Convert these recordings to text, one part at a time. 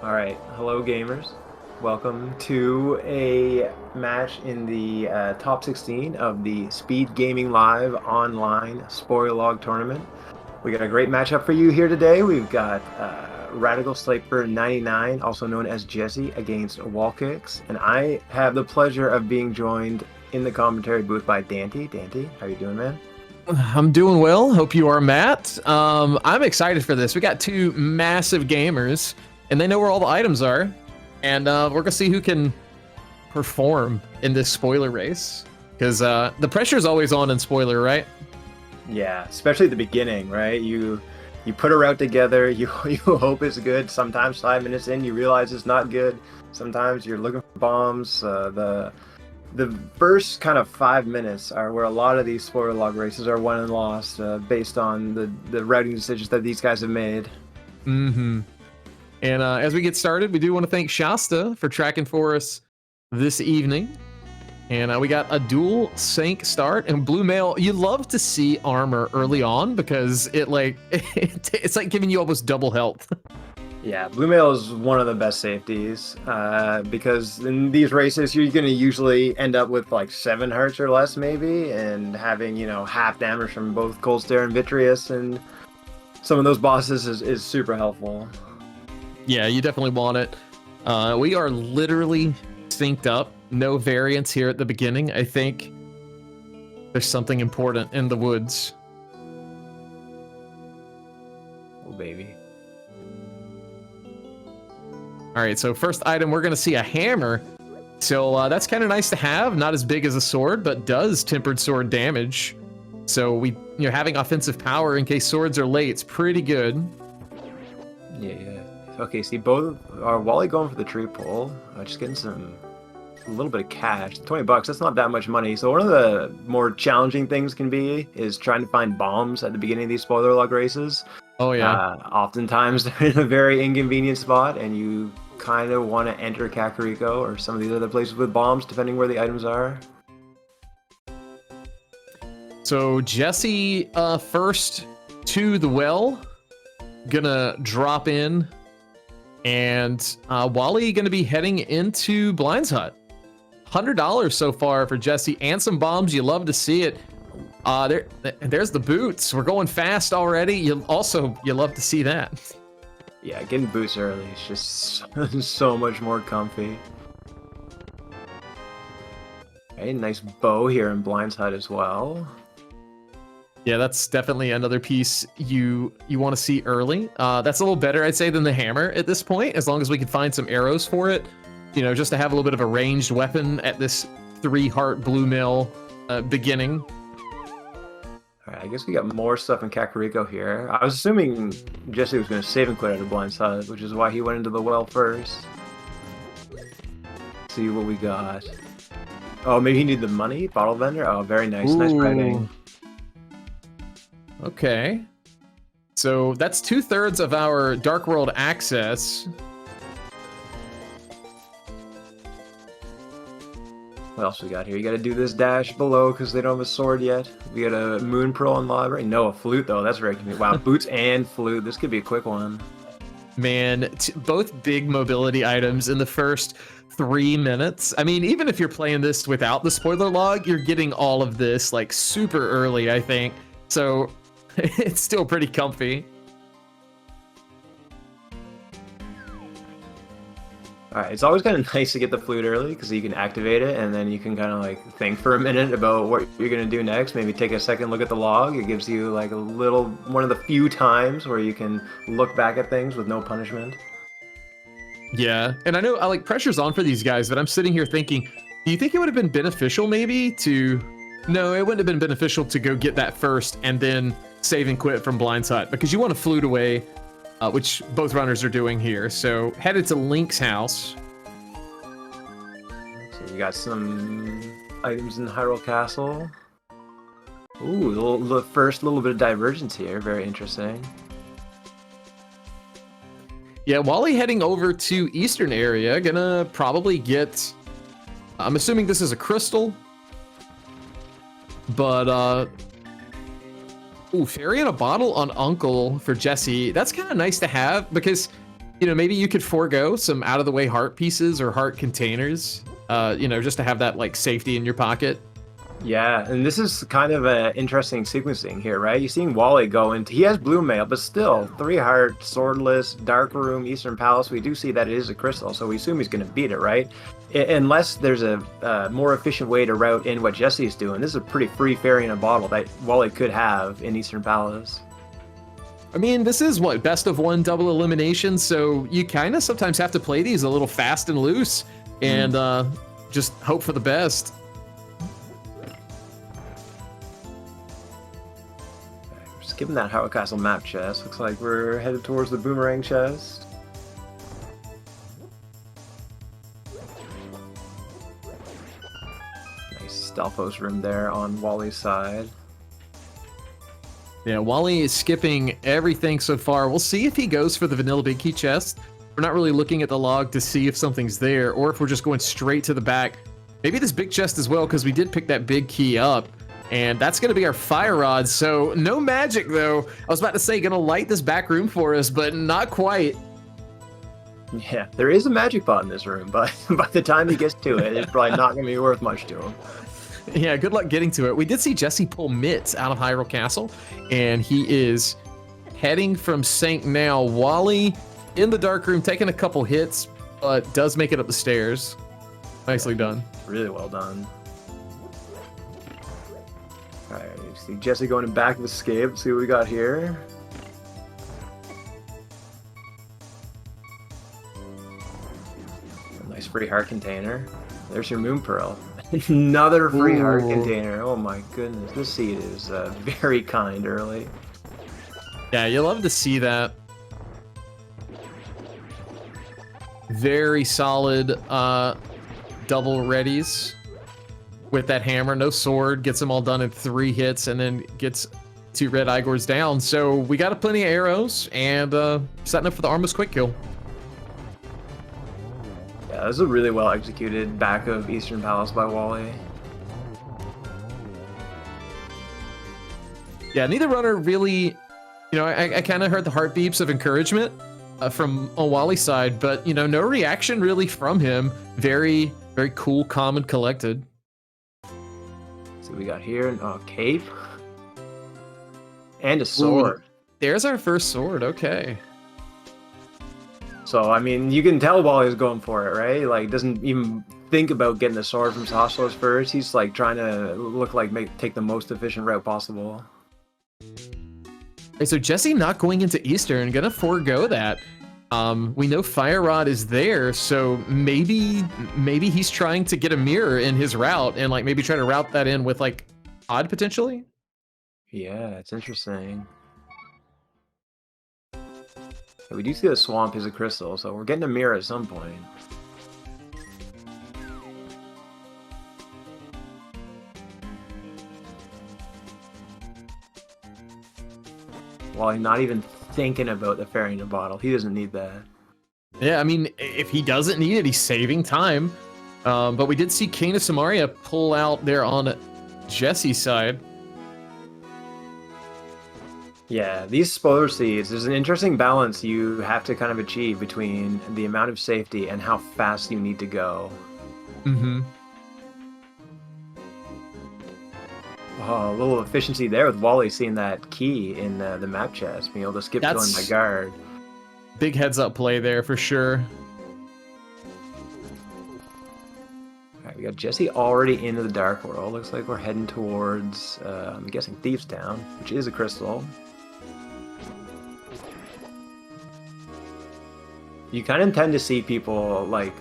All right, hello gamers. Welcome to a match in the top 16 of the Speedgaming Live online spoiler log tournament. We got a great matchup for you here today. We've got RadicalSniper99, also known as Jesse, against WallKicks, and I have the pleasure of being joined in the commentary booth by Dante. Dante, how you doing, man? I'm doing well. Hope you are, Matt. I'm excited for this. We got two massive gamers, and they know where all the items are, and we're gonna see who can perform in this spoiler race. Because the pressure is always on in spoiler, right? Yeah, especially at the beginning, right? You put a route together, you hope it's good. Sometimes 5 minutes in, you realize it's not good. Sometimes you're looking for bombs. The first kind of 5 minutes are where a lot of these spoiler log races are won and lost based on the routing decisions that these guys have made. Mm-hmm. And as we get started, we do want to thank Shasta for tracking for us this evening. And we got a dual sync start and blue mail. You love to see armor early on because it's like giving you almost double health. Yeah, blue mail is one of the best safeties because in these races you're going to usually end up with like 7 hearts or less maybe, and having, you know, half damage from both Cold Stare and Vitreous and some of those bosses is super helpful. Yeah, you definitely want it. We are literally synced up. No variance here at the beginning. I think there's something important in the woods. Oh, baby. All right, so first item, we're going to see a hammer. So that's kind of nice to have. Not as big as a sword, but does tempered sword damage. So having offensive power in case swords are late, it's pretty good. Yeah. Okay, see, both are Wally going for the tree pole. Just getting a little bit of cash. 20 bucks, that's not that much money. So one of the more challenging things can be is trying to find bombs at the beginning of these spoiler log races. Oh, yeah. Oftentimes they're in a very inconvenient spot, and you kind of want to enter Kakariko or some of these other places with bombs, depending where the items are. So Jesse first to the well. Gonna drop in. And Wally gonna be heading into Blind's Hut. $100 so far for Jesse and some bombs. You love to see it. There's the boots. We're going fast already. You love to see that. Yeah, getting boots early is just so much more comfy. Okay, nice bow here in Blind's Hut as well. Yeah, that's definitely another piece you want to see early. That's a little better, I'd say, than the hammer at this point, as long as we can find some arrows for it. You know, just to have a little bit of a ranged weapon at this 3-heart blue mill beginning. Alright, I guess we got more stuff in Kakariko here. I was assuming Jesse was going to save and quit out of Blind's Hut, which is why he went into the well first. Let's see what we got. Oh, maybe he needed the money? Bottle vendor? Oh, very nice. Ooh. Nice writing. Okay. So that's 2/3 of our Dark World access. What else we got here? You got to do this dash below because they don't have a sword yet. We got a Moon Pearl in library. No, a flute though. That's very convenient. Wow, boots and flute. This could be a quick one. Man, both big mobility items in the first 3 minutes. I mean, even if you're playing this without the spoiler log, you're getting all of this like super early, I think. So it's still pretty comfy. Alright, it's always kind of nice to get the flute early because you can activate it and then you can kind of like think for a minute about what you're going to do next. Maybe take a second look at the log. It gives you like one of the few times where you can look back at things with no punishment. Yeah, and I know pressure's on for these guys, but I'm sitting here thinking, do you think it would have been beneficial maybe to... No, it wouldn't have been beneficial to go get that first and then save and quit from Blind's Hut because you want to flute away, which both runners are doing here. So headed to Link's house. So we got some items in Hyrule Castle. Ooh, the first little bit of divergence here. Very interesting. Yeah, Wally heading over to Eastern area. Gonna probably get... I'm assuming this is a crystal. But, ooh, fairy in a bottle on Uncle for Jesse. That's kind of nice to have because you know, maybe you could forego some out of the way heart pieces or heart containers, you know, just to have that like safety in your pocket. Yeah, and this is kind of an interesting sequencing here, right? You're seeing Wally go into, he has blue mail, but still 3 heart, swordless, dark room, Eastern Palace. We do see that it is a crystal, so we assume he's going to beat it, right? Unless there's a more efficient way to route in what Jesse's doing. This is a pretty free fairy in a bottle that Wally could have in Eastern Palace. I mean, this is what, best of 1 double elimination, so you kind of sometimes have to play these a little fast and loose and just hope for the best. Given that Howard Castle map chest, looks like we're headed towards the boomerang chest. Nice Stalfos room there on Wally's side. Yeah, Wally is skipping everything so far. We'll see if he goes for the vanilla big key chest. We're not really looking at the log to see if something's there, or if we're just going straight to the back. Maybe this big chest as well, because we did pick that big key up. And that's going to be our fire rod. So no magic, though. I was about to say, going to light this back room for us, but not quite. Yeah, there is a magic pot in this room, but by the time he gets to it, it's probably not going to be worth much to him. Yeah, good luck getting to it. We did see Jesse pull Mitts out of Hyrule Castle, and he is heading from Saint now. Wally in the dark room, taking a couple hits, but does make it up the stairs. Nicely done. Really well done. Alright, you see Jesse going in back of escape. Let's see what we got here. A nice free heart container. There's your Moon Pearl. Another free heart container. Oh my goodness, this seed is very kind early. Yeah, you love to see that. Very solid double readies. With that hammer, no sword, gets them all done in 3 hits, and then gets 2 red Igors down. So we got plenty of arrows, and setting up for the Armless quick kill. Yeah, this is a really well executed back of Eastern Palace by Wally. Yeah, neither runner really, you know, I kind of heard the heart beeps of encouragement from Wally's side, but, you know, no reaction really from him. Very, very cool, calm, and collected. So we got here a cape and a sword. Ooh, there's our first sword. Okay. So I mean, you can tell Wally's going for it, right? Like, doesn't even think about getting the sword from Saslos first. He's like trying to look like take the most efficient route possible. Okay, so Jesse not going into Eastern, gonna forego that. We know Fire Rod is there, so maybe he's trying to get a mirror in his route and like maybe try to route that in with like Odd potentially. Yeah, it's interesting. Yeah, we do see the swamp is a crystal, so we're getting a mirror at some point. While he's not even thinking about the fairy in a bottle. He doesn't need that. Yeah, I mean, if he doesn't need it, he's saving time. But we did see Kane of Samaria pull out there on Jesse's side. Yeah, these spoiler seeds, there's an interesting balance you have to kind of achieve between the amount of safety and how fast you need to go. Mm-hmm. Oh, a little efficiency there with Wally seeing that key in the map chest, being able to skip going by guard. Big heads up play there for sure. Alright, we got Jesse already into the Dark World. Looks like we're heading towards, I'm guessing Thieves Town, which is a crystal. You kind of tend to see people like,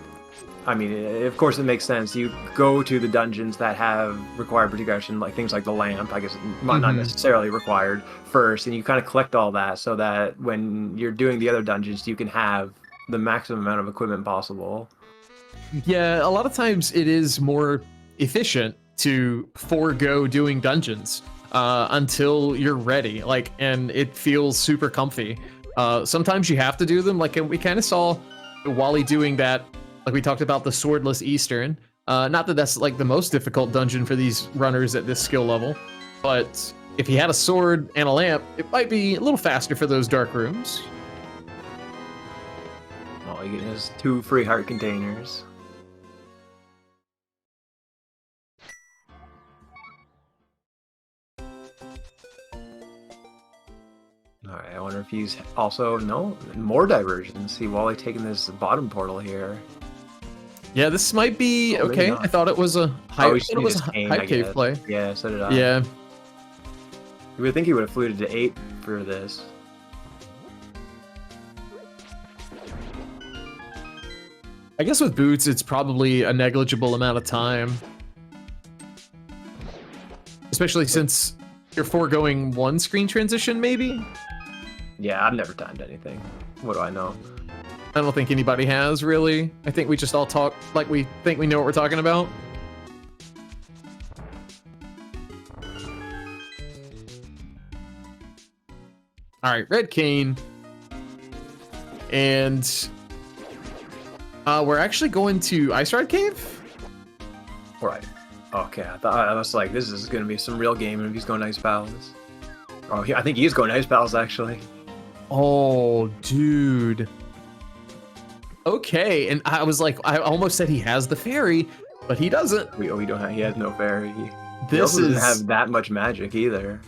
I mean, of course it makes sense. You go to the dungeons that have required progression, like things like the lamp, I guess not necessarily required first, and you kind of collect all that so that when you're doing the other dungeons, you can have the maximum amount of equipment possible. Yeah, a lot of times it is more efficient to forego doing dungeons until you're ready, like, and it feels super comfy. Sometimes you have to do them, like we kind of saw Wally doing that. Like we talked about the Swordless Eastern. Not that that's like the most difficult dungeon for these runners at this skill level, but if he had a sword and a lamp, it might be a little faster for those dark rooms. Oh, he has 2 free heart containers. Alright, I wonder if he's also... No, more diversions. See Wally taking this bottom portal here. Yeah, this might be... okay, I thought it was a hype cave play. Yeah, so did I. Yeah. You would think he would have fluted to 8 for this. I guess with boots, it's probably a negligible amount of time. Especially since you're foregoing 1 screen transition, maybe? Yeah, I've never timed anything. What do I know? I don't think anybody has, really. I think we just all talk like we think we know what we're talking about. Alright, Red Cane. And... we're actually going to Ice Ride Cave? Right. Okay, I was like, this is going to be some real game if he's going to Ice Palace. Oh, I think he's going to Ice Palace, actually. Oh, dude. Okay, and I was like, I almost said he has the fairy, but he doesn't. We don't have, he has no fairy. He This also doesn't have that much magic either.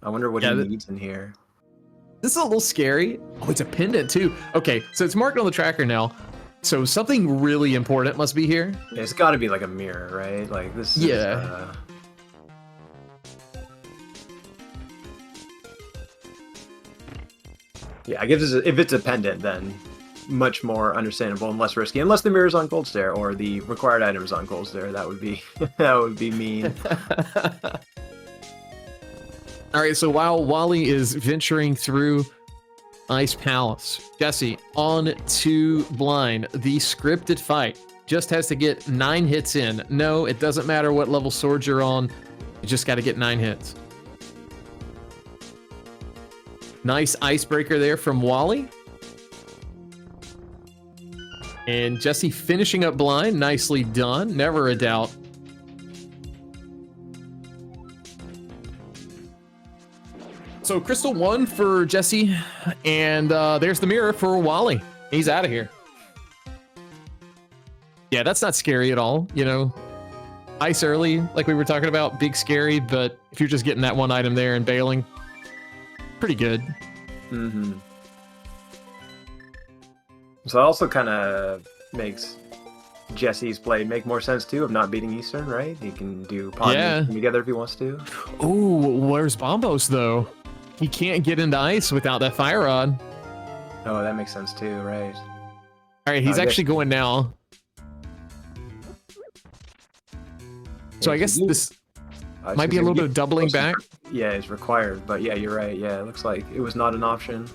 I wonder what he needs in here. This is a little scary. Oh, it's a pendant too. Okay, so it's marked on the tracker now. So something really important must be here. It's got to be like a mirror, right? Like this. Yeah. Yeah, I guess if it's a pendant, then much more understandable and less risky. Unless the mirror's on Gold Stare or the required item is on Gold Stare, that would be that would be mean. All right, so while Wally is venturing through Ice Palace, Jesse on to Blind, the scripted fight. Just has to get 9 hits in. No, it doesn't matter what level sword you're on. You just got to get 9 hits. Nice icebreaker there from Wally. And Jesse finishing up Blind. Nicely done. Never a doubt. So Crystal 1 for Jesse. And there's the mirror for Wally. He's out of here. Yeah, that's not scary at all. You know, ice early, like we were talking about, big scary. But if you're just getting that one item there and bailing, pretty good. Mm-hmm. So it also kind of makes Jesse's play make more sense too of not beating Eastern, right? He can do pawn together if he wants to. Ooh, where's Bombos though? He can't get into ice without that fire rod. Oh, that makes sense too, right? All right, he's actually going now. So I guess this might be a little bit of doubling back. Yeah, it's required, but yeah, you're right. Yeah, it looks like it was not an option.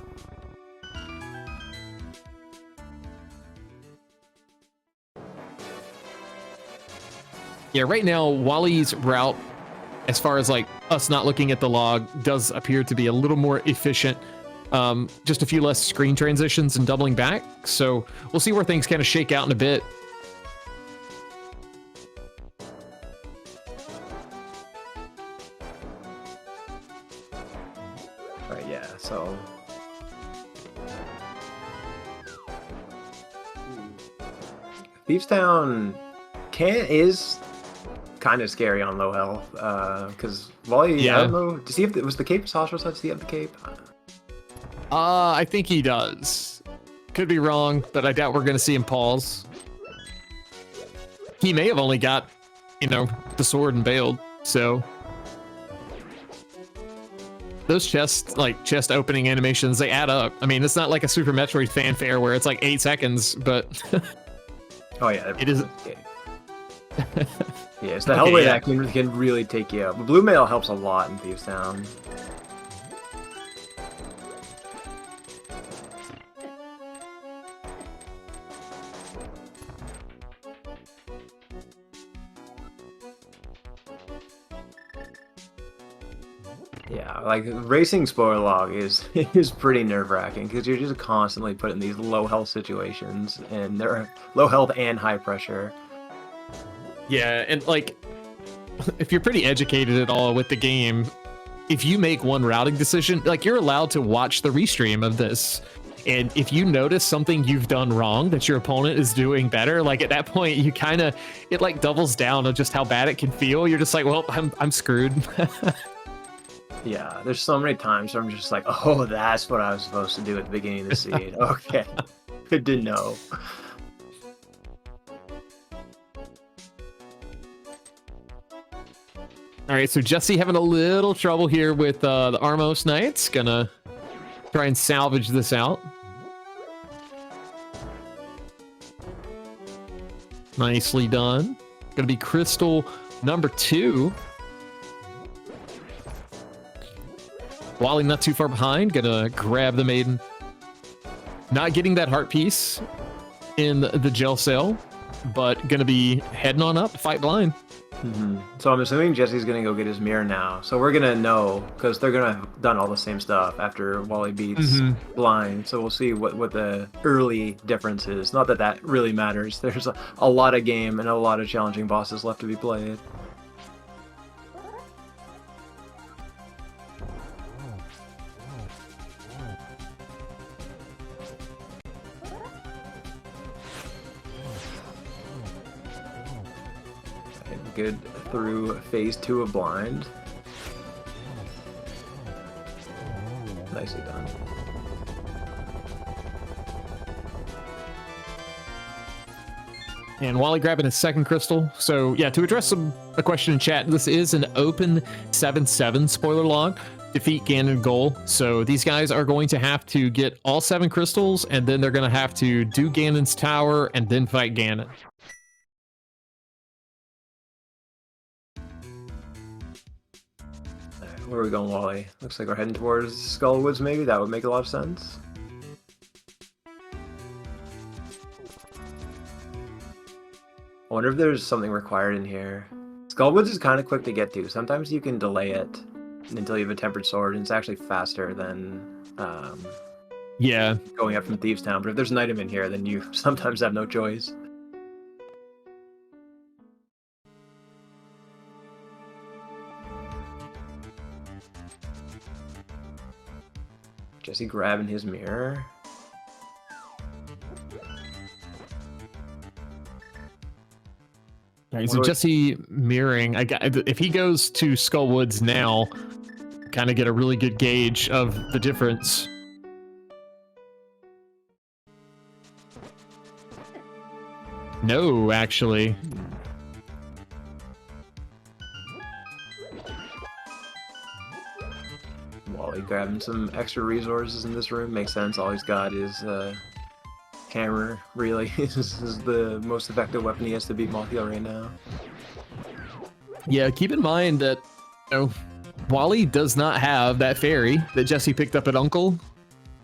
Yeah, right now, Wally's route, as far as like us not looking at the log, does appear to be a little more efficient. Just a few less screen transitions and doubling back. So we'll see where things kind of shake out in a bit. Right, yeah, so... Thieves Town is kind of scary on low health, because Wally, I don't know, does he have was the cape Sasha's does he have the cape? I think he does. Could be wrong, but I doubt we're going to see him pause. He may have only got, you know, the sword and bailed, so... Those chest opening animations, they add up. I mean, it's not like a Super Metroid fanfare where it's like 8 seconds, but... Oh yeah, it is. Yeah, it's the Hellblade that can really take you out. But Blue Mail helps a lot in Thieves Town. Yeah, like racing spoiler log is pretty nerve-wracking because you're just constantly put in these low health situations, and they're low health and high pressure. Yeah, and like if you're pretty educated at all with the game, if you make one routing decision, like you're allowed to watch the restream of this. And if you notice something you've done wrong that your opponent is doing better, like at that point, you kind of, it like doubles down on just how bad it can feel. You're just like, well, I'm screwed. Yeah, there's so many times where I'm just like, oh, that's what I was supposed to do at the beginning of the seed. Okay, good to know. All right, so Jesse having a little trouble here with the Armos Knights. Gonna try and salvage this out. Nicely done. Gonna be crystal number 2. Wally not too far behind. Gonna grab the maiden. Not getting that heart piece in the gel cell, but gonna be heading on up to fight blind. So I'm assuming Jesse's gonna go get his mirror now. So we're gonna know because they're gonna have done all the same stuff after Wally beats blind. So we'll see what the early difference is. Not that that really matters. There's a lot of game and a lot of challenging bosses left to be played. Good through phase 2 of blind. Nicely done. And Wally grabbing his second crystal. So yeah, to address a question in chat, this is an open 7-7 spoiler log. Defeat Ganon goal. So these guys are going to have to get all 7 crystals, and then they're going to have to do Ganon's tower and then fight Ganon. Where are we going, Wally? Looks like we're heading towards Skullwoods, maybe? That would make a lot of sense. I wonder if there's something required in here. Skullwoods is kind of quick to get to. Sometimes you can delay it until you have a tempered sword, and it's actually faster than yeah, going up from Thieves Town. But if there's an item in here, then you sometimes have no choice. Jesse grabbing his mirror. Right, so Jesse mirroring. If he goes to Skullwoods now, kind of get a really good gauge of the difference. No, actually. Wally grabbing some extra resources in this room. Makes sense. All he's got is hammer, really. This is the most effective weapon he has to beat Mothiel right now. Yeah, keep in mind that, you know, Wally does not have that fairy that Jesse picked up at Uncle.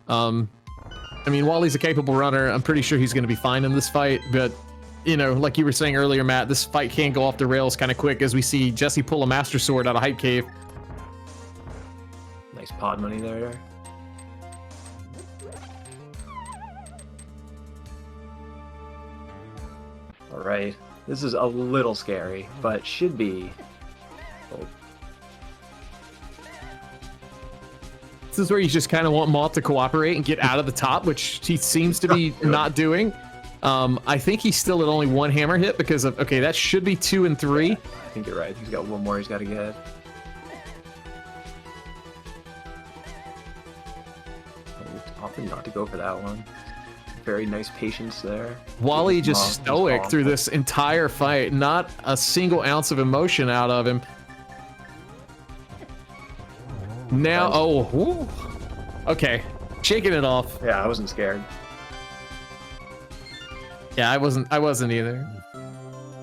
I mean, Wally's a capable runner. I'm pretty sure he's going to be fine in this fight, but, you know, like you were saying earlier, Matt, this fight can go off the rails kind of quick as we see Jesse pull a Master Sword out of Hype Cave. Nice pod money there. Alright, this is a little scary, but should be... Oh. This is where you just kind of want Moth to cooperate and get out of the top, which he seems to be not doing. I think he's still at only 1 hammer hit because of... Okay, that should be 2 and 3. I think you're right. He's got 1 more he's got to get. Often not to go for that one. Very nice patience there. Wally just stoic through this entire fight. Not a single ounce of emotion out of him. Now, oh, whoo. Okay, shaking it off. Yeah, I wasn't scared. Yeah, I wasn't either.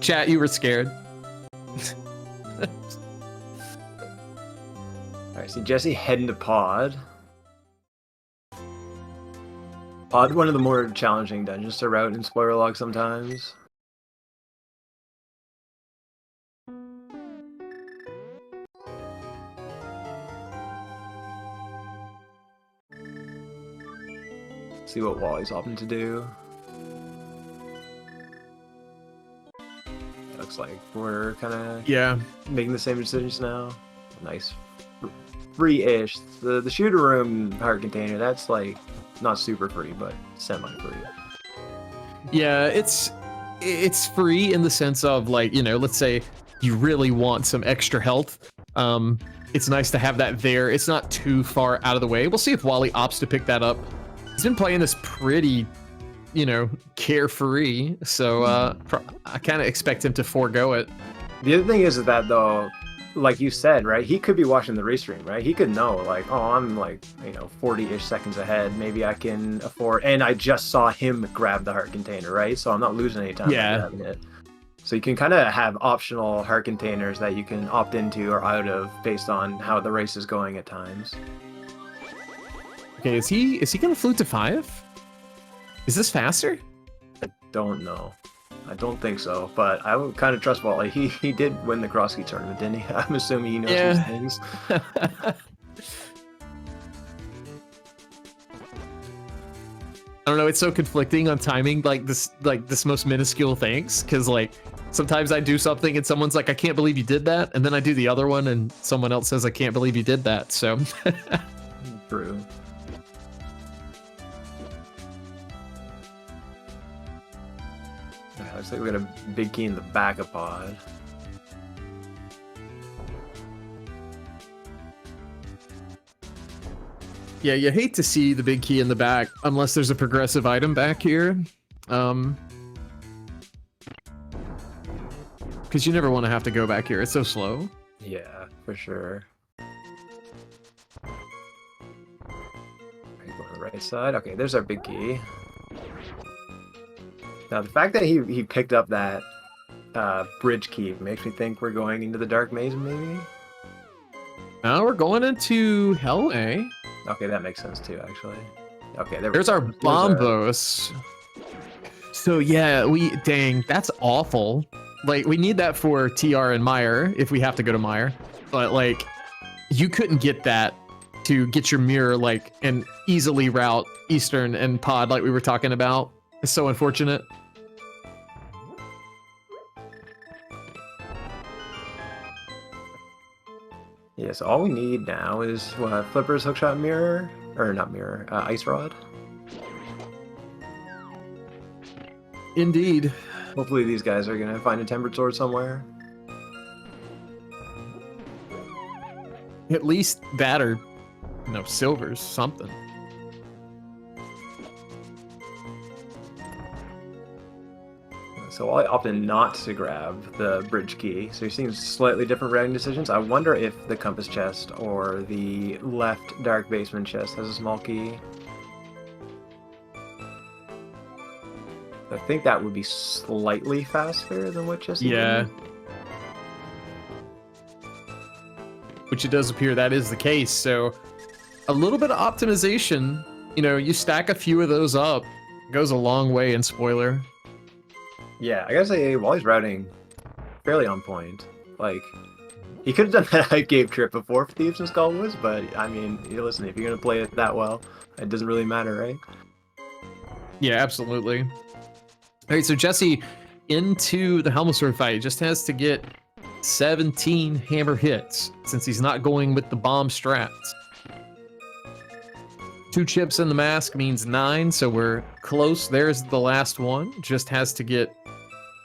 Chat, you were scared. Alright, so Jesse heading to Pod. Pod, one of the more challenging dungeons to route in spoiler log sometimes. See what Wally's opting to do. Looks like we're kind of making the same decisions now. Nice. Free-ish. The shooter room heart container, that's like not super free, but semi-free. Yeah, it's free in the sense of like, you know, let's say you really want some extra health. It's nice to have that there. It's not too far out of the way. We'll see if Wally opts to pick that up. He's been playing this pretty, you know, carefree, so I kind of expect him to forego it. The other thing is that, though, like you said, right, he could be watching the restream, right? He could know, like, oh, I'm like, you know, 40-ish seconds ahead. Maybe I can afford, and I just saw him grab the heart container, right? So I'm not losing any time by grabbing it. So you can kind of have optional heart containers that you can opt into or out of based on how the race is going at times. Okay, is he gonna flute to 5? Is this faster? I don't know. I don't think so, but I would kind of trust Wally. He did win the cross key tournament, didn't he? I'm assuming he knows these things. I don't know, it's so conflicting on timing, like this most minuscule things, because like sometimes I do something and someone's like, I can't believe you did that, and then I do the other one and someone else says, I can't believe you did that, so. True. Yeah, looks like we got a big key in the back of pod. Yeah, you hate to see the big key in the back unless there's a progressive item back here. Because you never want to have to go back here. It's so slow. Yeah, for sure. Go on the right side. Okay, there's our big key. Now, the fact that he picked up that bridge key makes me think we're going into the dark maze, maybe? Now we're going into Hell A. Okay, that makes sense too, actually. Okay, there's our Bombos. So yeah, dang, that's awful. Like, we need that for TR and Meyer if we have to go to Meyer. But like, you couldn't get that to get your mirror like and easily route Eastern and Pod like we were talking about. It's so unfortunate. Yeah, so all we need now is Flipper's hookshot mirror, or not mirror, ice rod. Indeed. Hopefully these guys are gonna find a tempered sword somewhere. At least that or, no, silvers, something. So I opted not to grab the bridge key, so you're seeing slightly different routing decisions. I wonder if the compass chest or the left dark basement chest has a small key. I think that would be slightly faster than what chest. Yeah. Which it does appear that is the case, so a little bit of optimization, you know, you stack a few of those up, goes a long way in spoiler. Yeah, I gotta say, Wally's routing fairly on point. Like, he could have done that Gabe trip before for Thieves and Skullwoods, but I mean, listen, if you're gonna play it that well, it doesn't really matter, right? Yeah, absolutely. All right, so Jesse into the Helmsword fight just has to get 17 hammer hits since he's not going with the bomb strats. 2 chips in the mask means 9, so we're close. There's the last one. Just has to get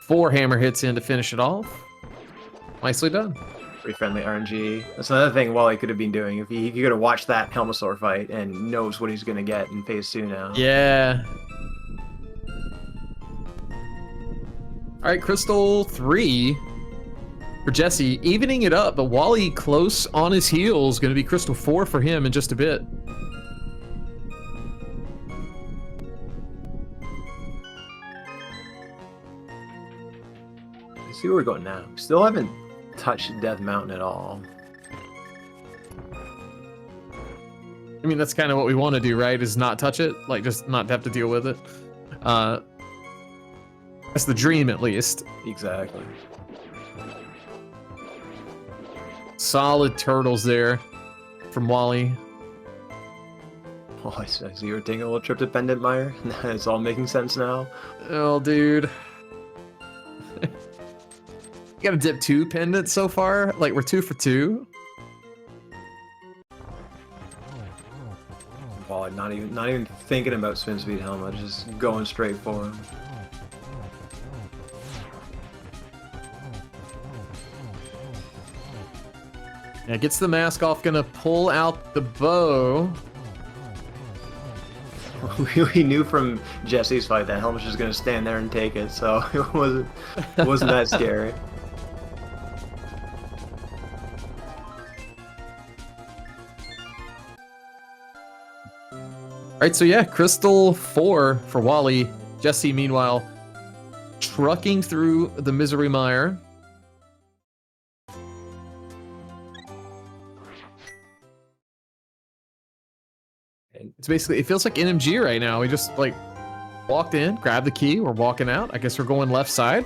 4 hammer hits in to finish it off. Nicely done. Pretty friendly RNG. That's another thing Wally could have been doing. If he could have watched that Helmosaur fight and knows what he's going to get in phase 2 now. Yeah. All right, Crystal 3 for Jesse, evening it up, but Wally close on his heels. Going to be Crystal 4 for him in just a bit. See where we're going now. Still haven't touched Death Mountain at all. I mean, that's kind of what we want to do, right? Is not touch it, like just not have to deal with it. That's the dream, at least. Exactly. Solid turtles there from Wally. Oh, I see you were taking a little trip to Pendant Mire. It's all making sense now. Oh, dude. You gotta dip 2 pendants so far. Like, we're 2 for 2. Wally not even thinking about spin speed helmet, just going straight for him. Yeah, gets the mask off, gonna pull out the bow. We knew from Jesse's fight that helmet's just gonna stand there and take it, so it wasn't that scary. Alright, so yeah, Crystal 4 for Wally. Jesse, meanwhile, trucking through the misery mire. It's basically, it feels like NMG right now. We just like walked in, grabbed the key, we're walking out. I guess we're going left side.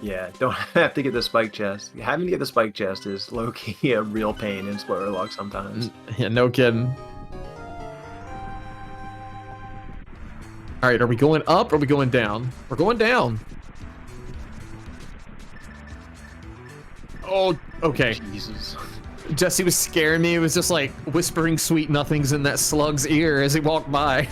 Yeah, don't have to get the spike chest. Having to get the spike chest is low-key a real pain in spoiler lock sometimes. Yeah, no kidding. All right, are we going up or are we going down? We're going down. Oh, okay. Jesus. Jesse was scaring me. It was just like whispering sweet nothings in that slug's ear as he walked by.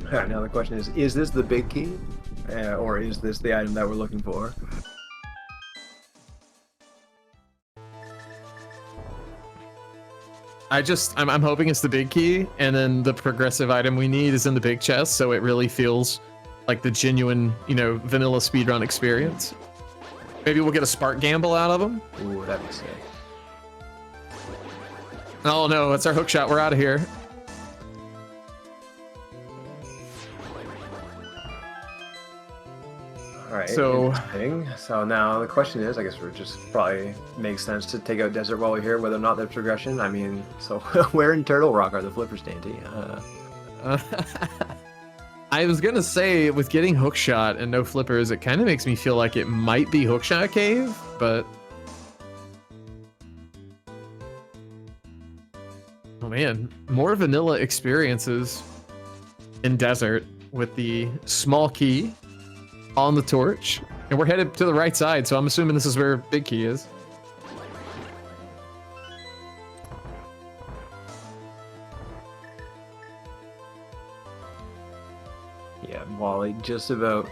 Alright, now the question is this the big key? Or is this the item that we're looking for? I'm hoping it's the big key, and then the progressive item we need is in the big chest, so it really feels like the genuine, you know, vanilla speedrun experience. Maybe we'll get a spark gamble out of them. Ooh, that'd be sick. Oh no, it's our hook shot. We're out of here. Alright, so now the question is, I guess we're just probably makes sense to take out Desert while we're here, whether or not there's progression. I mean, so where in Turtle Rock are the flippers, Dainty? I was gonna say, with getting hookshot and no flippers, it kind of makes me feel like it might be hookshot cave, but oh man, more vanilla experiences in Desert with the small key on the torch, and we're headed to the right side, so I'm assuming this is where big key is. Yeah, Wally just about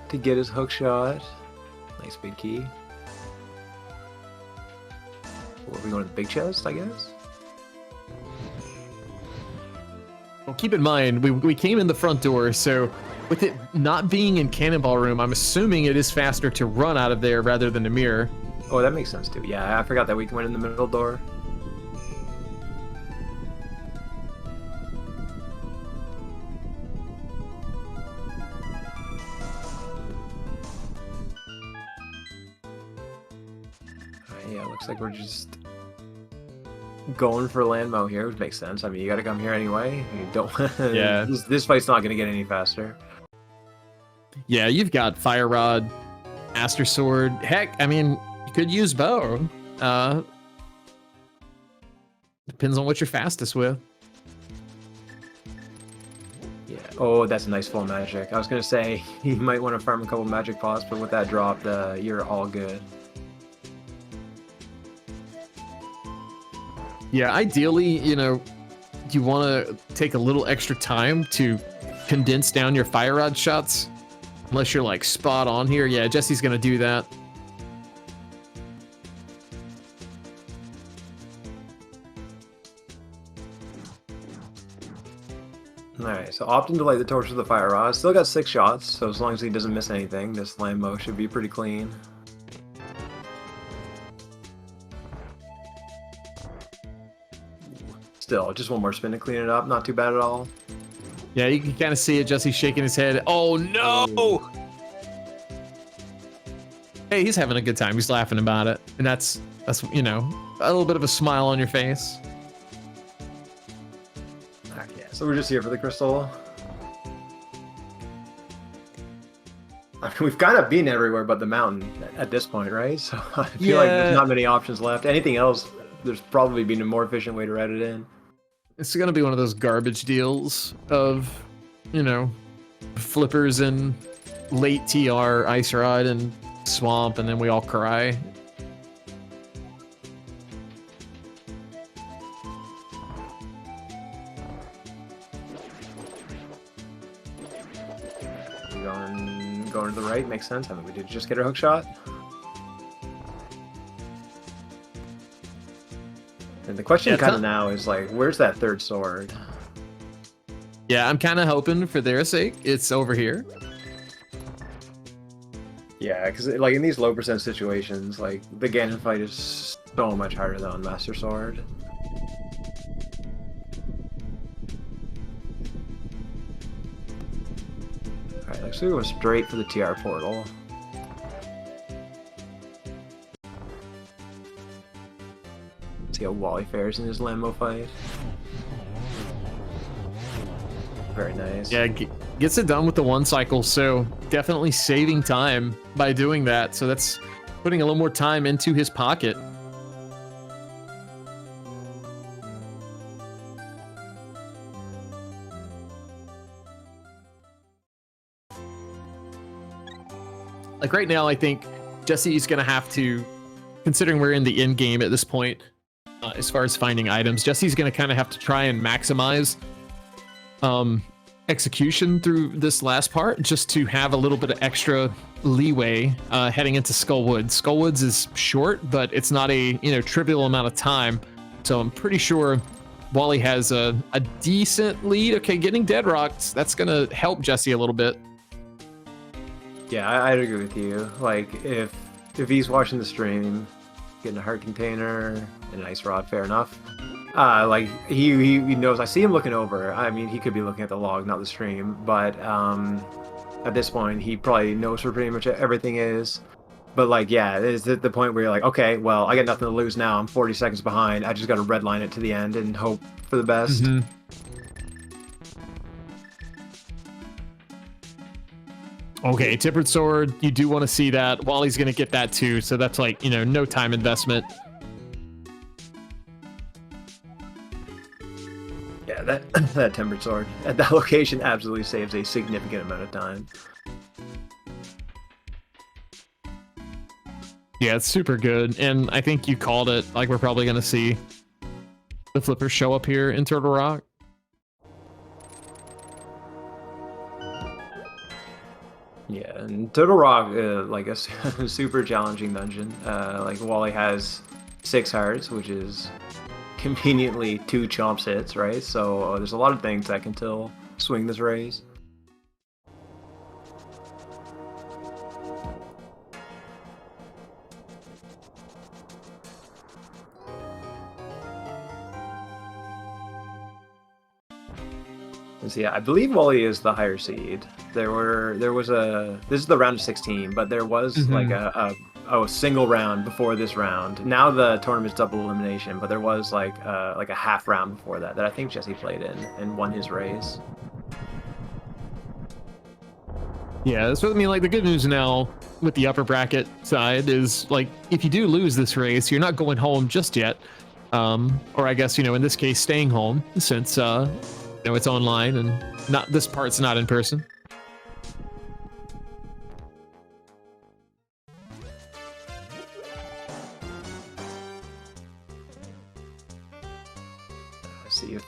to get his hook shot. Nice big key. Are we going to the big chest, I guess? Well, keep in mind, we came in the front door, so with it not being in Cannonball Room, I'm assuming it is faster to run out of there rather than a mirror. Oh, that makes sense too. Yeah, I forgot that we went in the middle door. Yeah, looks like we're just going for Landmo here, which makes sense. I mean, you gotta come here anyway. You don't. Yeah. This fight's not gonna get any faster. Yeah, you've got Fire Rod, Master Sword. Heck, I mean, you could use Bow. Depends on what you're fastest with. Yeah. Oh, that's a nice full magic. I was gonna say you might want to farm a couple magic pots, but with that drop, you're all good. Yeah, ideally, you know, you want to take a little extra time to condense down your Fire Rod shots. Unless you're like spot on here. Yeah, Jesse's gonna do that. Alright, so opting to light the torch with the Fire Rod. Still got 6 shots, so as long as he doesn't miss anything, this Lambo should be pretty clean. Still, just one more spin to clean it up. Not too bad at all. Yeah, you can kind of see it. Jesse shaking his head. Oh no! Hey, he's having a good time. He's laughing about it, and that's you know, a little bit of a smile on your face. Alright, yeah. So we're just here for the crystal. I mean, we've kind of been everywhere but the mountain at this point, right? So I feel like there's not many options left. Anything else, there's probably been a more efficient way to write it in. It's gonna be one of those garbage deals of, you know, flippers and late TR ice rod and swamp, and then we all cry. Going to the right makes sense. I mean, we did just get a hook shot. And the question kind of now is like, where's that third sword? Yeah, I'm kind of hoping for their sake it's over here. Yeah, because like in these low percent situations, like the Ganon fight is so much harder than on Master Sword. Alright, let's go straight for the TR portal. See how Wally fares in his Lambo fight. Very nice. Yeah, gets it done with the one cycle, so definitely saving time by doing that. So that's putting a little more time into his pocket. Like right now, I think Jesse's going to have to, considering we're in the end game at this point, as far as finding items, Jesse's going to kind of have to try and maximize execution through this last part, just to have a little bit of extra leeway heading into Skullwoods. Skullwoods is short, but it's not a trivial amount of time, so I'm pretty sure Wally has a decent lead. Okay, getting dead rocks, that's gonna help Jesse a little bit. Yeah, I'd agree with you. Like if he's watching the stream, getting a heart container and an ice rod, fair enough. Like he knows. I see him looking over. I mean, he could be looking at the log, not the stream. But at this point, he probably knows where pretty much everything is. But like, yeah, it's at the point where you're like, okay, well, I got nothing to lose now. I'm 40 seconds behind. I just got to redline it to the end and hope for the best. Mm-hmm. Okay, Tippered Sword. You do want to see that. Wally's gonna get that too. So that's like no time investment. Yeah, that Tempered Sword at that location absolutely saves a significant amount of time. Yeah, it's super good, and I think you called it. Like, we're probably going to see the flippers show up here in Turtle Rock. Yeah, and Turtle Rock, like a super challenging dungeon. Like Wally has 6 hearts, which is conveniently 2 chomps hits, right? So there's a lot of things that can still swing this race. So yeah, I believe Wally is the higher seed. This is the round of 16, but there was like a single round before this round. Now the tournament's double elimination, but there was like a half round before that I think Jesse played in and won his race. Yeah, that's what I mean. Like, the good news now with the upper bracket side is, like, if you do lose this race, you're not going home just yet. Or I guess, in this case, staying home, since it's online and this part's not in person. Let's see if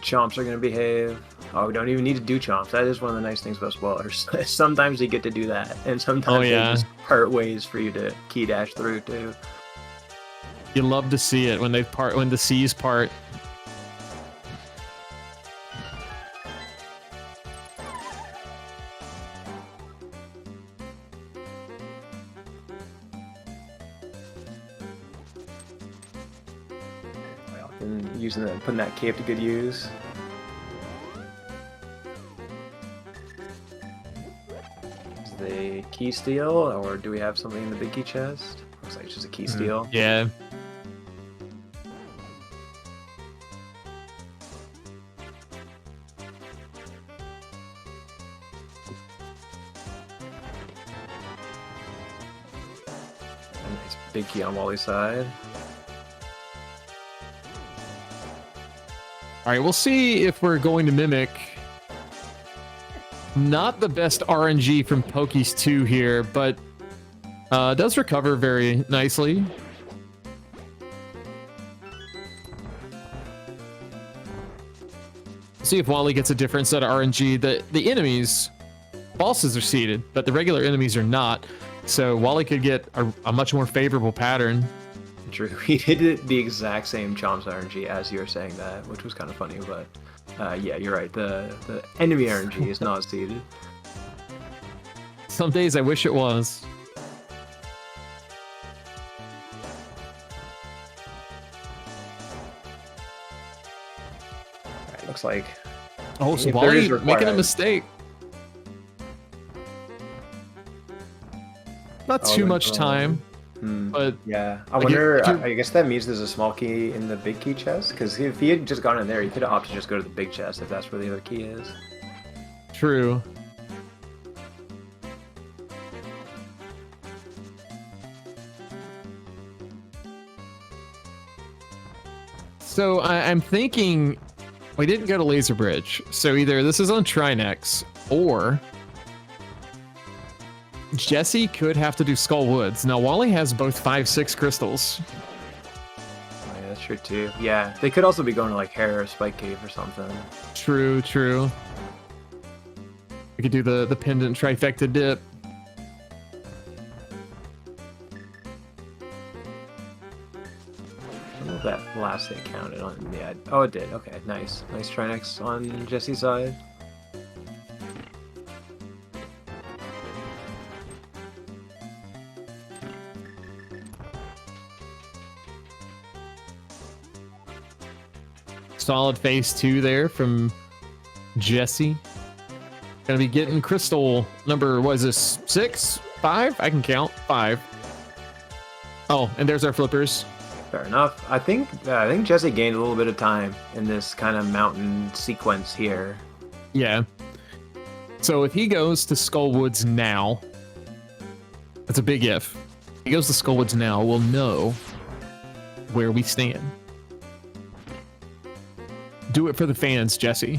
chomps are going to behave. Oh, we don't even need to do chomps. That is one of the nice things about spoilers. Sometimes you get to do that, and sometimes they just part ways for you to key dash through too. You love to see it when when the seas part. Putting that cape to good use. Is the key steal, or do we have something in the big key chest? Looks like it's just a key steal. Yeah. Nice big key on Wally's side. All right, we'll see if we're going to mimic not the best RNG from Pokies 2 here, but Does recover very nicely. See if Wally gets a different set of RNG. The enemies, bosses are seeded, but the regular enemies are not. So Wally could get a much more favorable pattern. True. He did the exact same Chomps RNG as you were saying that, which was kind of funny, but yeah, you're right. The enemy RNG is not seeded. Some days I wish it was. Looks like so Wally making a mistake. Not too much time, but yeah. I wonder. I guess that means there's a small key in the big key chest. Because if he had just gone in there, he could have opted to just go to the big chest if that's where the other key is. True. So I'm thinking. We didn't go to Laser Bridge, so either this is on Trinex, or Jesse could have to do Skull Woods. Now, Wally has both 5-6 crystals. Oh, yeah, that's true too. Yeah, they could also be going to like Hare or Spike Cave or something. True, true. We could do the pendant trifecta dip. That last hit counted on. Yeah. Oh, it did. Okay, nice. Nice Trinex on Jesse's side. Solid phase 2 there from Jesse. Gonna be getting crystal number, what is this, 6? 5? I can count. 5. Oh, and there's our flippers. Fair enough. I think Jesse gained a little bit of time in this kind of mountain sequence here. Yeah. So if he goes to Skullwoods now, that's a big if. If he goes to Skullwoods now, we'll know where we stand. Do it for the fans, Jesse.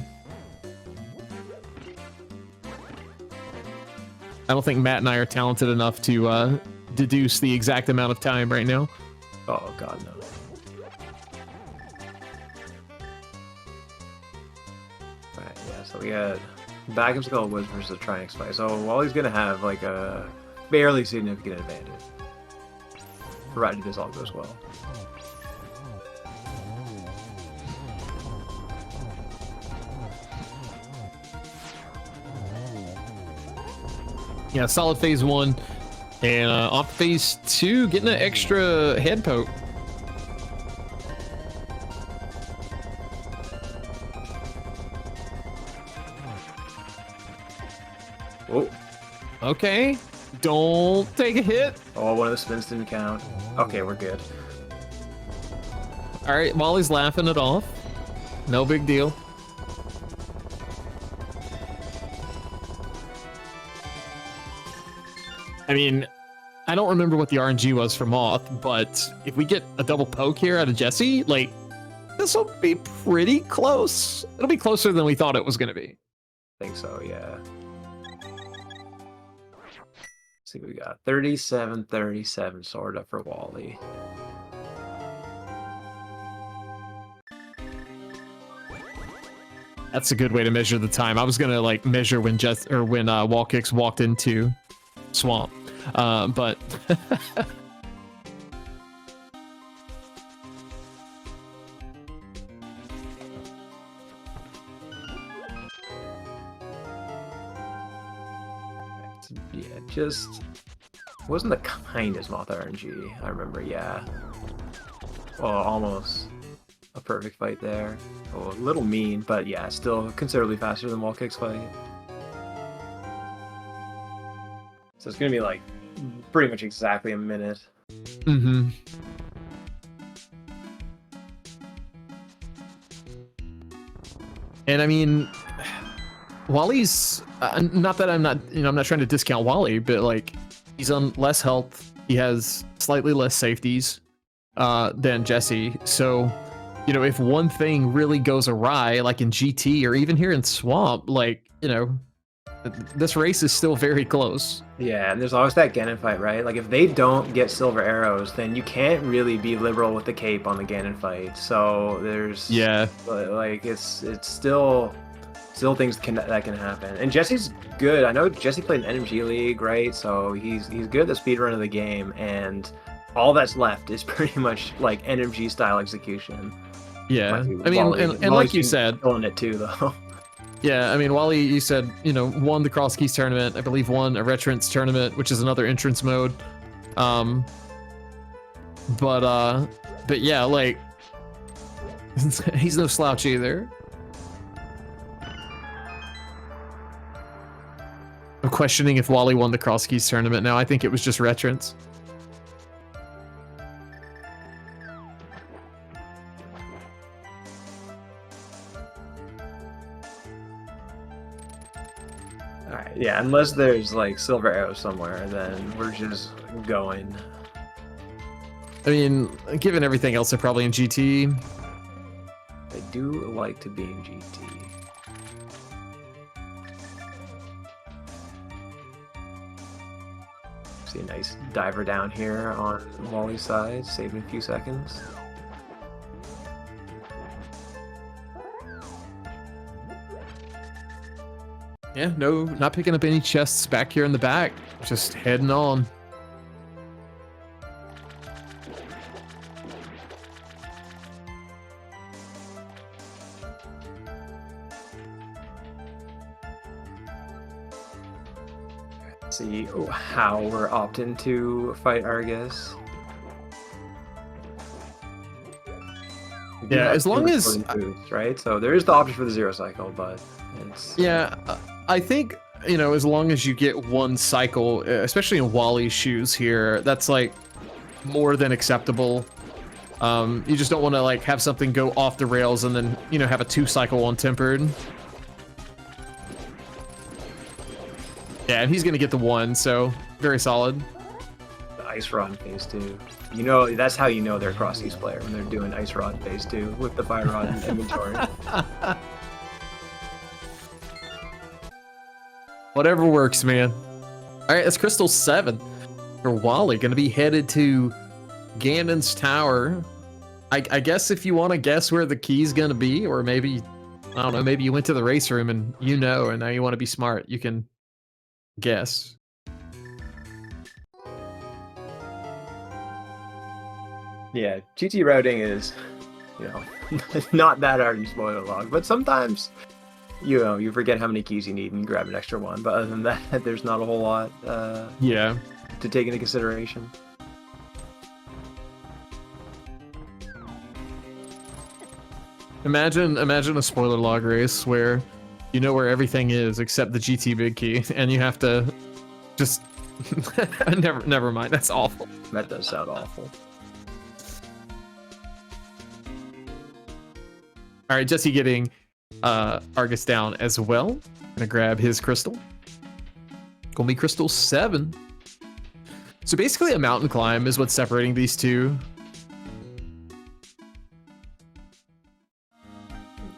I don't think Matt and I are talented enough to deduce the exact amount of time right now. Oh god, no. Alright, yeah, so we got back of Skull Woods versus the Trinex fight. So Wally's gonna have like a barely significant advantage, provided this all goes well. Yeah, solid phase 1. And off phase 2, getting an extra head poke. Oh. Okay. Don't take a hit. Oh, one of the spins didn't count. Okay, we're good. All right, Wally's laughing it off. No big deal. I mean, I don't remember what the RNG was for Moth, but if we get a double poke here out of Jesse, like, this will be pretty close. It'll be closer than we thought it was going to be. I think so, yeah. Let's see what we got. 37-37 sort of for Wally. That's a good way to measure the time. I was going to like measure when WallKicks walked into Swamp, but yeah, just wasn't the kindest Moth RNG. I remember, yeah. Well, almost a perfect fight there. Oh, a little mean, but yeah, still considerably faster than WallKicks fight. So it's gonna be like pretty much exactly a minute. Mm-hmm. And I mean, Wally's not that I'm not trying to discount Wally, but like he's on less health. He has slightly less safeties than Jesse. So, you know, if one thing really goes awry, like in GT or even here in Swamp, like, you know, this race is still very close. Yeah, and there's always that Ganon fight, right? Like if they don't get silver arrows, then you can't really be liberal with the cape on the Ganon fight. So there's like it's still things that can happen. And Jesse's good. I know Jesse played in NMG League, right? So he's good at the speed run of the game, and all that's left is pretty much like NMG style execution. Yeah, I mean, and like you said, killing it too, though. Yeah, I mean, Wally, you said, you know, won the Cross Keys tournament. I believe won a Retrance tournament, which is another entrance mode. But yeah, like, he's no slouch either. I'm questioning if Wally won the Cross Keys tournament now. I think it was just Retrance. Alright, yeah, unless there's like silver arrows somewhere, then we're just going. I mean, given everything else, they're probably in GT. I do like to be in GT. See a nice diver down here on Wally's side, saving a few seconds. Yeah, no, not picking up any chests back here in the back. Just heading on. Let's see how we're opting to fight Argus. Yeah, as long as boost, right? So there is the option for the zero cycle, but it's I think, you know, as long as you get one cycle, especially in Wally's shoes here, that's like more than acceptable. You just don't want to like have something go off the rails and then, you know, have a 2-cycle on tempered. Yeah, and he's gonna get the 1, so very solid. The Ice Rod in phase 2. You know, that's how you know they're a Cross Keys player, when they're doing Ice Rod in phase 2 with the Fire Rod in inventory. Whatever works, man. All right, that's Crystal 7 for Wally. Gonna be headed to Ganon's Tower. I guess if you want to guess where the key's gonna be, or maybe, I don't know, maybe you went to the race room and you know, and now you want to be smart, you can guess. Yeah, GT routing is, you know, not that hard in spoiler log, but sometimes, you know, you forget how many keys you need and grab an extra one. But other than that, there's not a whole lot yeah, to take into consideration. Imagine a spoiler log race where you know where everything is except the GT big key, and you have to just never mind. That's awful. That does sound awful. All right, Jesse getting Argus down as well. Gonna grab his crystal. Gonna be Crystal 7. So basically a mountain climb is what's separating these two.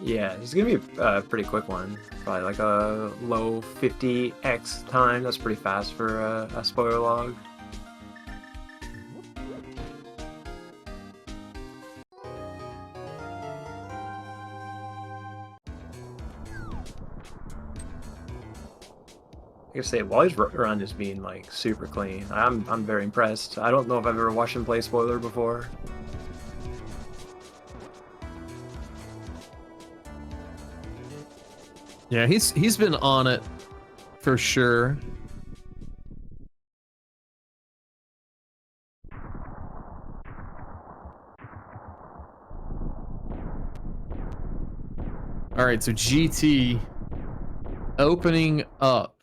Yeah, it's gonna be a pretty quick one. Probably like a low 50x time. That's pretty fast for a spoiler log. I say Wally's run is being like super clean. I'm very impressed. I don't know if I've ever watched him play spoiler before. Yeah, he's been on it for sure. All right, so GT opening up.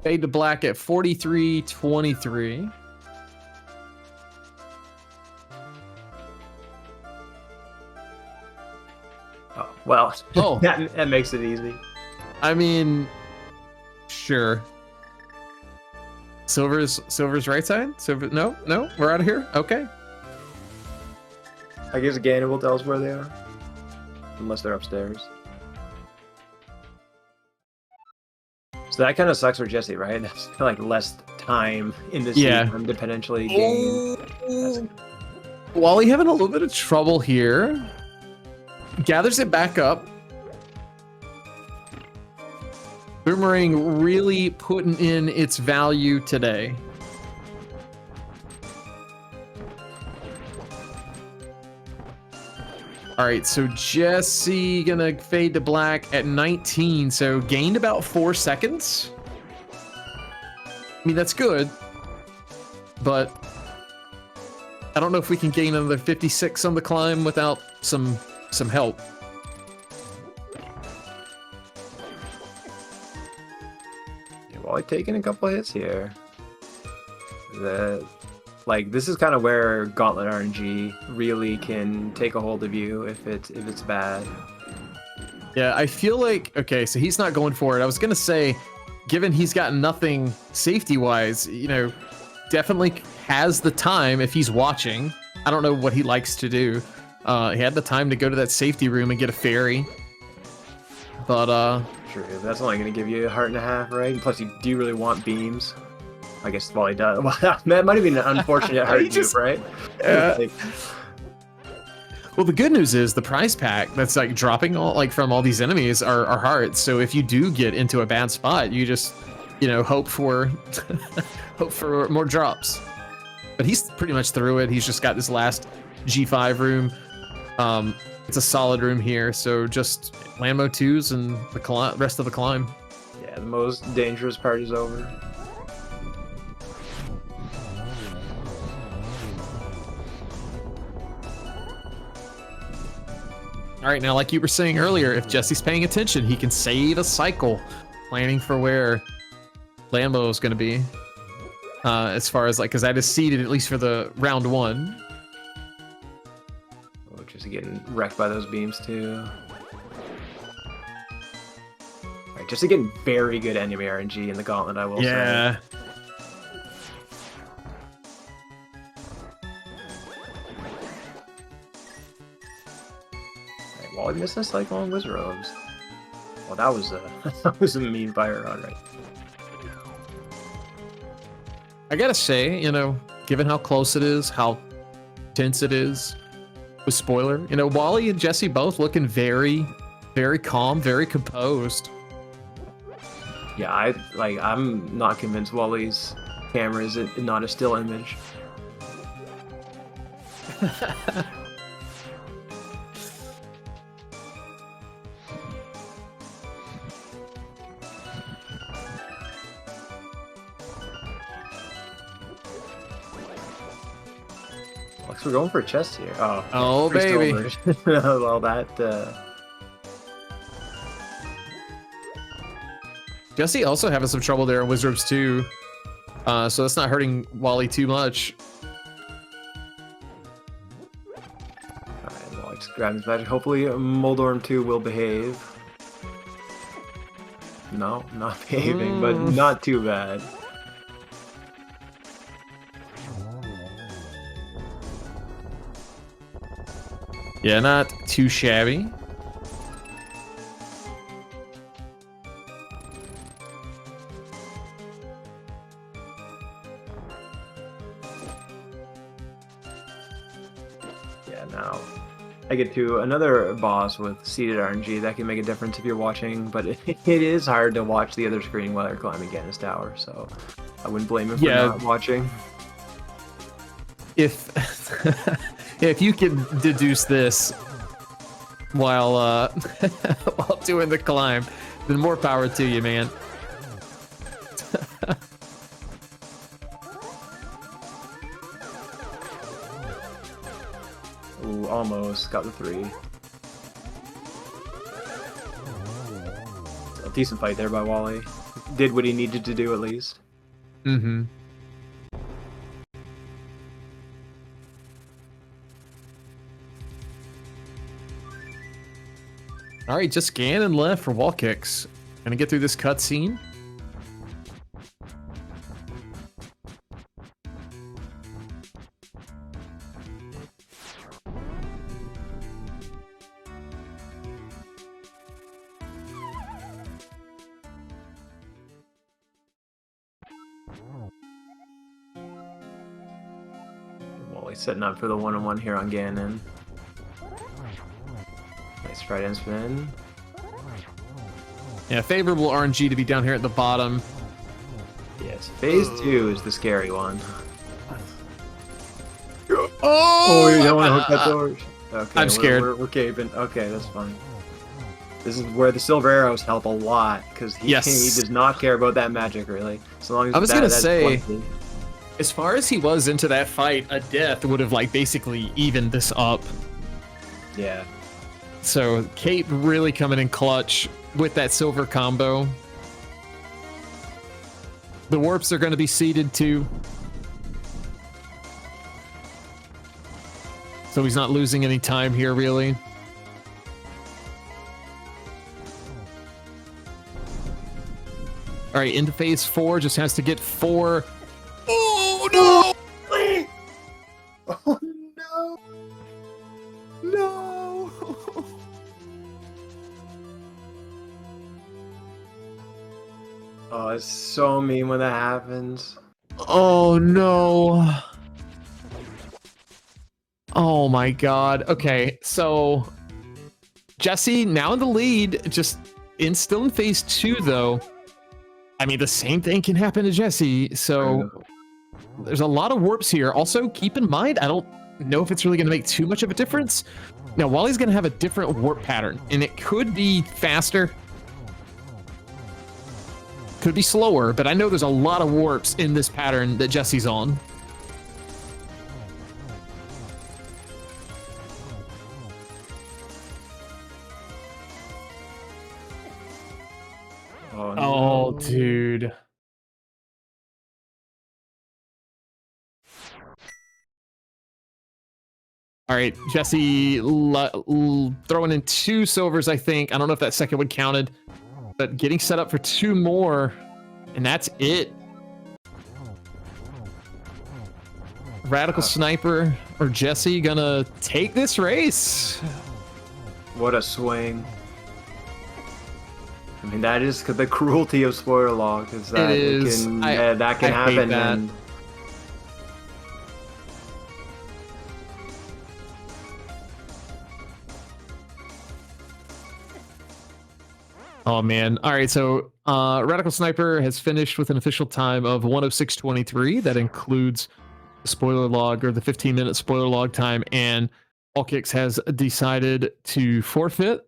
Fade to black at 43.23. Oh, well, oh. that makes it easy. I mean, sure. Silver's right side? Silver? No, we're out of here? Okay. I guess Ganon will tell us where they are. Unless they're upstairs. So that kind of sucks for Jesse, right? That's like less time in the Yeah. season to potentially gain. Oh. Wally having a little bit of trouble here. Gathers it back up. Boomerang really putting in its value today. All right, so Jesse gonna fade to black at 19, so gained about 4 seconds. I mean, that's good, but I don't know if we can gain another 56 on the climb without some help. Yeah, well, taking a couple hits here. Like, this is kind of where Gauntlet RNG really can take a hold of you if it's bad. Yeah, I feel like, okay, so he's not going for it. I was gonna say, given he's got nothing safety-wise, you know, definitely has the time if he's watching. I don't know what he likes to do. He had the time to go to that safety room and get a fairy. But, Sure, that's only going to give you a heart and a half, right? Plus, do you really want beams? I guess, well, he does. Well, that might have been an unfortunate heart move, right? Yeah. Well, the good news is the prize pack that's like dropping all like from all these enemies are hearts. So if you do get into a bad spot, you just, you know, hope for hope for more drops. But he's pretty much through it. He's just got this last G5 room. It's a solid room here, so just land mode 2s and the rest of the climb. Yeah, the most dangerous part is over. All right, now, like you were saying earlier, if Jesse's paying attention, he can save a cycle, planning for where Lambo is going to be. As far as like, because that is seeded at least for the round 1. Oh, just getting wrecked by those beams too. All right, just getting very good enemy RNG in the gauntlet, I will say. Yeah. Well, I missed a cycle on Wizard Robes. Well, that was that was a mean fire rod, right? I gotta say, you know, given how close it is, how tense it is with spoiler, you know, Wally and Jesse both looking very, very calm, very composed. Yeah, I'm not convinced Wally's camera is not a still image. We're going for a chest here. Oh baby. Well, that. Jesse also having some trouble there in Wizards too, so that's not hurting Wally too much. Alright, well, I just grab his magic. Hopefully, Moldorm 2 will behave. No, not behaving, but not too bad. Yeah, not too shabby. Yeah, now I get to another boss with seeded RNG. That can make a difference if you're watching, but it is hard to watch the other screen while they're climbing Gannis Tower, so I wouldn't blame him for not watching. If if you can deduce this while while doing the climb, then more power to you, man. Ooh, almost got the 3. A decent fight there by Wally. Did what he needed to do at least. Mm-hmm. All right, just Ganon left for WallKicks. Gonna get through this cutscene. Wally setting up for the one-on-one here on Ganon. Nice right end spin. Yeah, favorable RNG to be down here at the bottom. Yes, phase 2 is the scary one. Oh, you don't want to hook that door? Okay, I'm scared. We're caving. Okay, that's fine. This is where the silver arrows help a lot, because he does not care about that magic, really. So long as I was going to say, 20. as far as he was into that fight, a death would have, like, basically evened this up. Yeah. So, Kate really coming in clutch with that silver combo. The warps are going to be seeded, too. So he's not losing any time here, really. All right, into phase 4, just has to get 4. Oh, no! Oh, no! No! Oh, it's so mean when that happens. Oh, no. Oh, my God. Okay, so Jesse now in the lead, just still in phase 2, though. I mean, the same thing can happen to Jesse, so there's a lot of warps here. Also, keep in mind, I don't know if it's really going to make too much of a difference. Now, Wally's going to have a different warp pattern, and it could be faster, could be slower, but I know there's a lot of warps in this pattern that Jesse's on. Oh, no. Oh, dude. All right, Jesse throwing in 2 silvers, I think. I don't know if that second one counted, but getting set up for 2 more, and that's it. Radical Sniper or Jesse gonna take this race. What a swing. I mean, that is the cruelty of spoiler log. Is that it is. That can happen. That. And oh man. All right, so Radical Sniper has finished with an official time of 106.23. That includes the spoiler log, or the 15-minute spoiler log time, and WallKicks has decided to forfeit.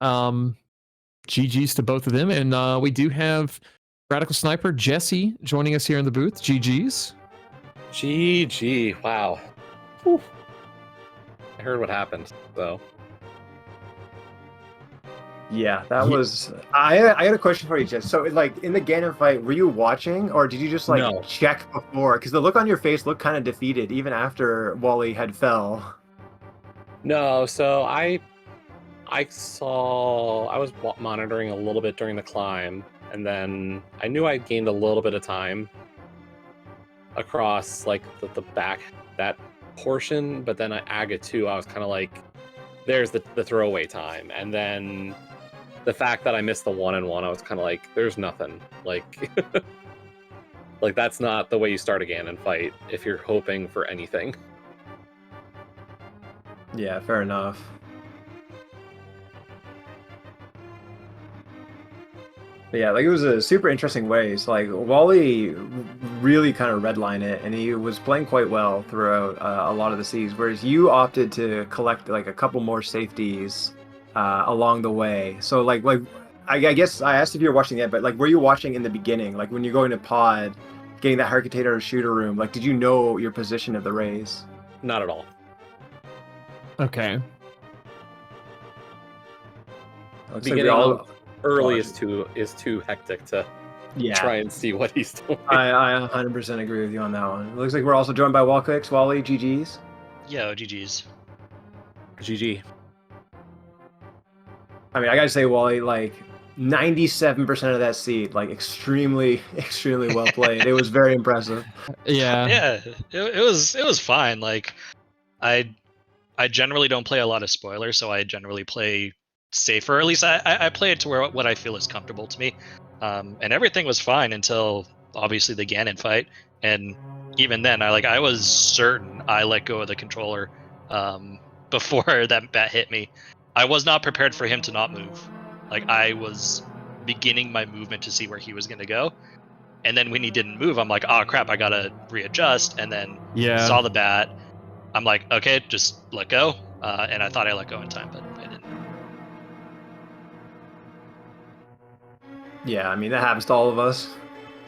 GG's to both of them, and we do have Radical Sniper Jesse joining us here in the booth. GG's. GG. Wow. Whew. I heard what happened, so. yeah, that was. I had a question for you, Jess. So, like, in the Ganon fight, were you watching, or did you just like check before? Because the look on your face looked kind of defeated, even after Wally had fell. No, so I was monitoring a little bit during the climb, and then I knew I gained a little bit of time across like the back, that portion, but then at Aga 2, I was kind of like, there's the throwaway time, and then the fact that I missed the 1-on-1, I was kind of like, there's nothing. Like, like that's not the way you start a Ganon fight if you're hoping for anything. Yeah, fair enough. But yeah, like it was a super interesting ways. Like Wally really kind of redlined it, and he was playing quite well throughout a lot of the seas. Whereas you opted to collect like a couple more safeties along the way. So like I guess I asked if you were watching that, but like were you watching in the beginning, like when you're going to pod, getting that Hercutator or shooter room? Like, did you know your position of the race? Not at all. Okay. Beginning early is too hectic to try and see what he's doing. I 100% agree with you on that one. It looks like we're also joined by WallKicks. Wally, GG's. Yo, GG's. GG. I mean, I gotta say, Wally, like 97% of that seat, like extremely well played. It was very impressive. Yeah. It was fine. Like, I generally don't play a lot of spoilers, so I generally play safer. At least I play it to where what I feel is comfortable to me. And everything was fine until obviously the Ganon fight. And even then, I was certain I let go of the controller before that bat hit me. I was not prepared for him to not move. Like, I was beginning my movement to see where he was going to go. And then when he didn't move, I'm like, oh crap, I gotta readjust. And then saw the bat. I'm like, okay, just let go. And I thought I let go in time, but I didn't. Yeah, I mean, that happens to all of us.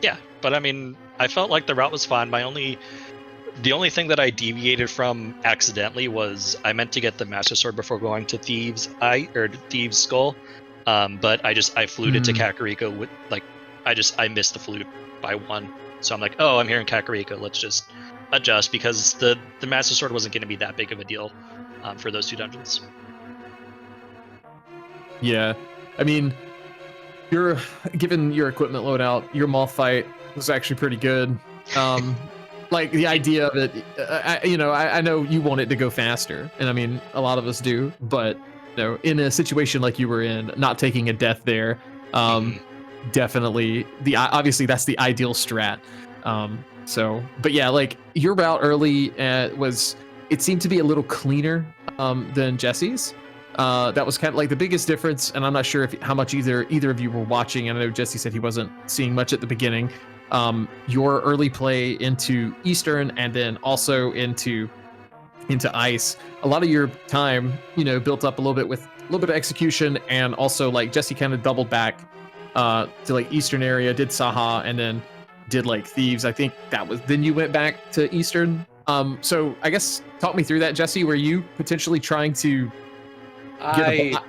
Yeah, but I mean, I felt like the route was fine. The only thing that I deviated from accidentally was I meant to get the Master Sword before going to Thieves' Skull. But I flued it to Kakariko with I missed the flute by 1. So I'm like, oh, I'm here in Kakariko. Let's just adjust, because the Master Sword wasn't going to be that big of a deal for those 2 dungeons. Yeah, I mean, given your equipment loadout, your moth fight was actually pretty good. Like, the idea of it, I know you want it to go faster, and I mean, a lot of us do, but in a situation like you were in, not taking a death there, definitely obviously that's the ideal strat. But yeah, like, your route early it seemed to be a little cleaner than Jesse's. That was kind of like the biggest difference, and I'm not sure how much either of you were watching. And I know Jesse said he wasn't seeing much at the beginning. Your early play into Eastern and then also into Ice, a lot of your time, built up a little bit with a little bit of execution, and also like Jesse kind of doubled back to like Eastern area, did Saha, and then did like Thieves. I think then you went back to Eastern. So I guess talk me through that, Jesse. Were you potentially trying to get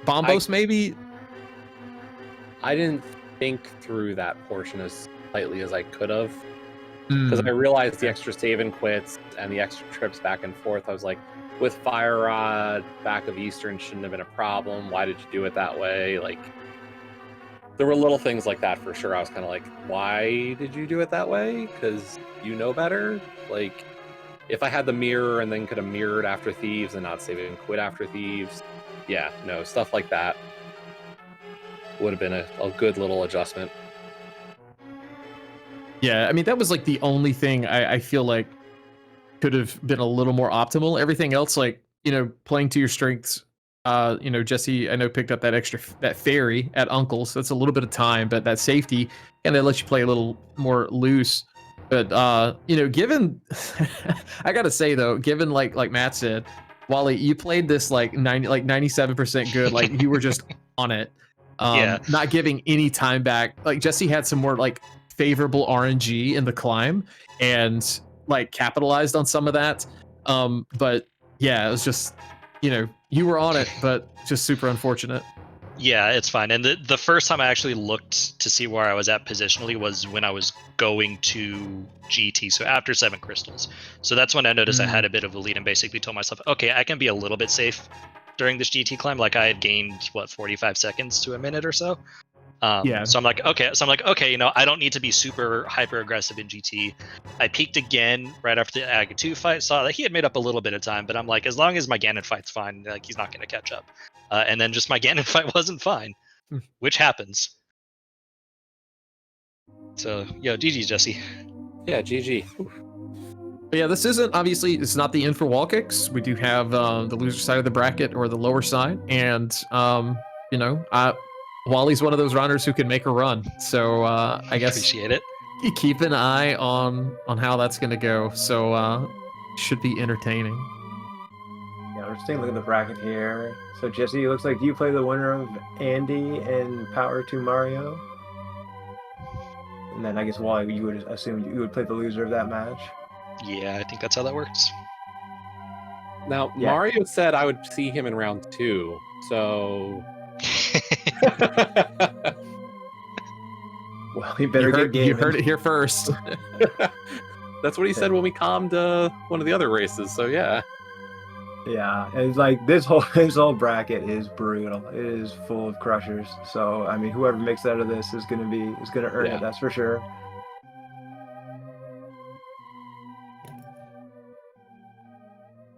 Bombos maybe? I didn't think through that portion as tightly as I could have, because I realized the extra save and quits and the extra trips back and forth. I was like, with Fire Rod, back of Eastern shouldn't have been a problem. Why did you do it that way? Like, there were little things like that for sure. I was kind of like, why did you do it that way? Because you know better. Like, if I had the mirror and then could have mirrored after Thieves and not save and quit after Thieves, yeah, no, stuff like that would have been a good little adjustment. Yeah, I mean, that was like the only thing I feel like could have been a little more optimal. Everything else, like, playing to your strengths. Jesse, I know, picked up that fairy at Uncle's. That's a little bit of time, but that safety, and they let you play a little more loose. But given, I gotta say though, given like Matt said, Wally, you played this like 97% good. Like, you were just on it, not giving any time back. Like, Jesse had some more like favorable RNG in the climb and like capitalized on some of that. But yeah, it was just, you were on it, but just super unfortunate. Yeah, it's fine. And the first time I actually looked to see where I was at positionally was when I was going to GT, so after 7 crystals. So that's when I noticed I had a bit of a lead and basically told myself, okay, I can be a little bit safe during this GT climb. Like, I had gained 45 seconds to a minute or so. So I'm like, okay, I don't need to be super hyper aggressive in GT. I peaked again right after the Aga 2 fight, saw that he had made up a little bit of time, but I'm like, as long as my Ganon fight's fine, like, he's not going to catch up. And then just my Ganon fight wasn't fine, which happens. So, GG, Jesse. Yeah, GG. But yeah, this isn't, obviously, it's not the end for WallKicks. We do have the loser side of the bracket, or the lower side, and Wally's one of those runners who can make a run, so I guess appreciate it. You keep an eye on how that's going to go. So should be entertaining. Yeah, we're just taking a look at the bracket here. So Jesse, it looks like you play the winner of Andy and Power to Mario, and then I guess Wally, you would assume you would play the loser of that match. Yeah, I think that's how that works. Now, Mario said I would see him in round 2, so. Well, you better get gaming. You heard it here first. That's what he said when we calmed one of the other races. So yeah. Yeah, it's like this whole bracket is brutal. It is full of crushers. So I mean, whoever makes out of this is gonna earn it. That's for sure.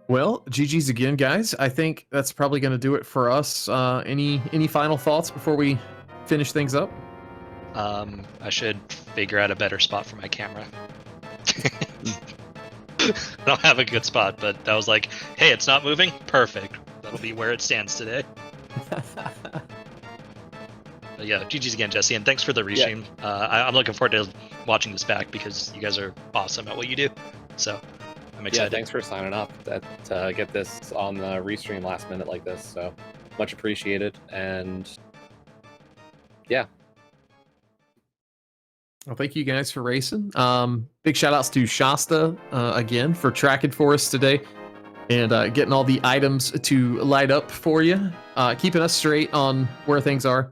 Well, GG's again, guys. I think that's probably going to do it for us. Any final thoughts before we finish things up? I should figure out a better spot for my camera. I don't have a good spot, but I was like, hey, it's not moving? Perfect. That'll be where it stands today. But yeah, GG's again, Jesse, and thanks for the restream. I'm looking forward to watching this back because you guys are awesome at what you do. So I'm excited. Yeah, thanks for signing up to get this on the restream last minute like this. So much appreciated. And yeah. Well, thank you guys for racing. Big shout outs to Shasta again for tracking for us today and getting all the items to light up for you, keeping us straight on where things are.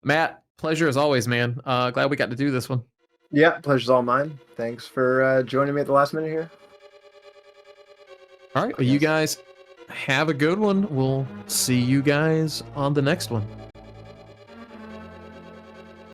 Matt, pleasure as always, man. Glad we got to do this one. Yeah, pleasure's all mine. Thanks for joining me at the last minute here. All right, well, you guys have a good one. We'll see you guys on the next one.